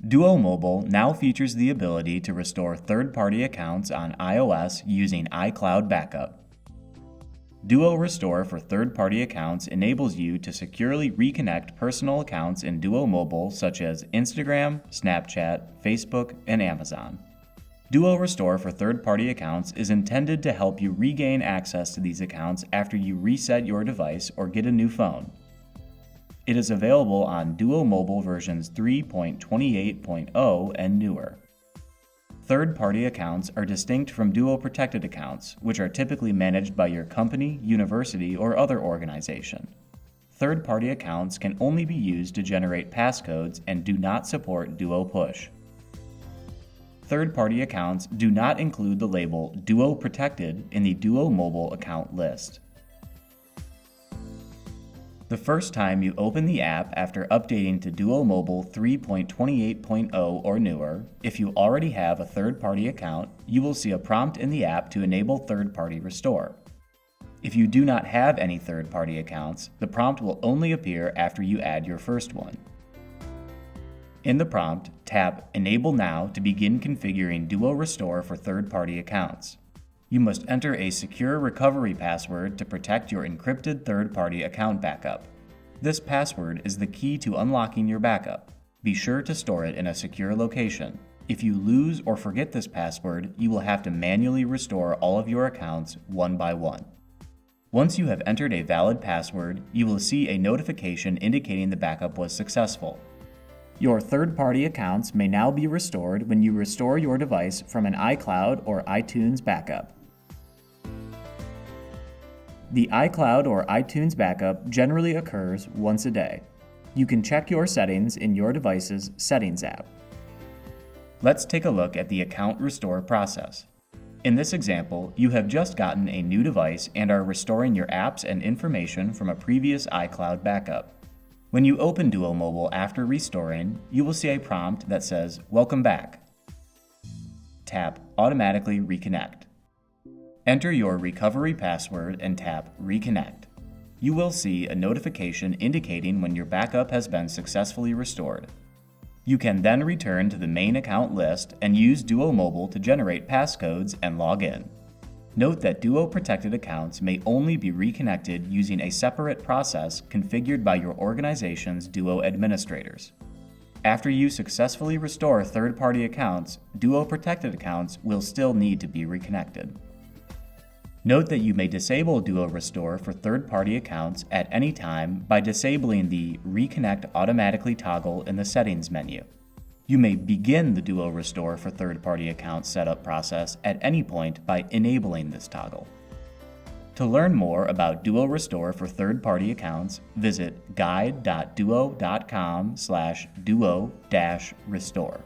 Duo Mobile now features the ability to restore third-party accounts on iOS using iCloud backup. Duo Restore for third-party accounts enables you to securely reconnect personal accounts in Duo Mobile such as Instagram, Snapchat, Facebook, and Amazon. Duo Restore for third-party accounts is intended to help you regain access to these accounts after you reset your device or get a new phone. It is available on Duo Mobile versions 3.28.0 and newer. Third-party accounts are distinct from Duo protected accounts, which are typically managed by your company, university, or other organization. Third-party accounts can only be used to generate passcodes and do not support Duo Push. Third-party accounts do not include the label Duo Protected in the Duo Mobile account list. The first time you open the app after updating to Duo Mobile 3.28.0 or newer, if you already have a third-party account, you will see a prompt in the app to enable third-party restore. If you do not have any third-party accounts, the prompt will only appear after you add your first one. In the prompt, tap Enable Now to begin configuring Duo Restore for third-party accounts. You must enter a secure recovery password to protect your encrypted third-party account backup. This password is the key to unlocking your backup. Be sure to store it in a secure location. If you lose or forget this password, you will have to manually restore all of your accounts one by one. Once you have entered a valid password, you will see a notification indicating the backup was successful. Your third-party accounts may now be restored when you restore your device from an iCloud or iTunes backup. The iCloud or iTunes backup generally occurs once a day. You can check your settings in your device's Settings app. Let's take a look at the account restore process. In this example, you have just gotten a new device and are restoring your apps and information from a previous iCloud backup. When you open Duo Mobile after restoring, you will see a prompt that says, "Welcome back." Tap Automatically Reconnect. Enter your recovery password and tap Reconnect. You will see a notification indicating when your backup has been successfully restored. You can then return to the main account list and use Duo Mobile to generate passcodes and log in. Note that Duo protected accounts may only be reconnected using a separate process configured by your organization's Duo administrators. After you successfully restore third-party accounts, Duo protected accounts will still need to be reconnected. Note that you may disable Duo Restore for third-party accounts at any time by disabling the Reconnect Automatically toggle in the Settings menu. You may begin the Duo Restore for third-party account setup process at any point by enabling this toggle. To learn more about Duo Restore for third-party accounts, visit guide.duo.com/duo-restore.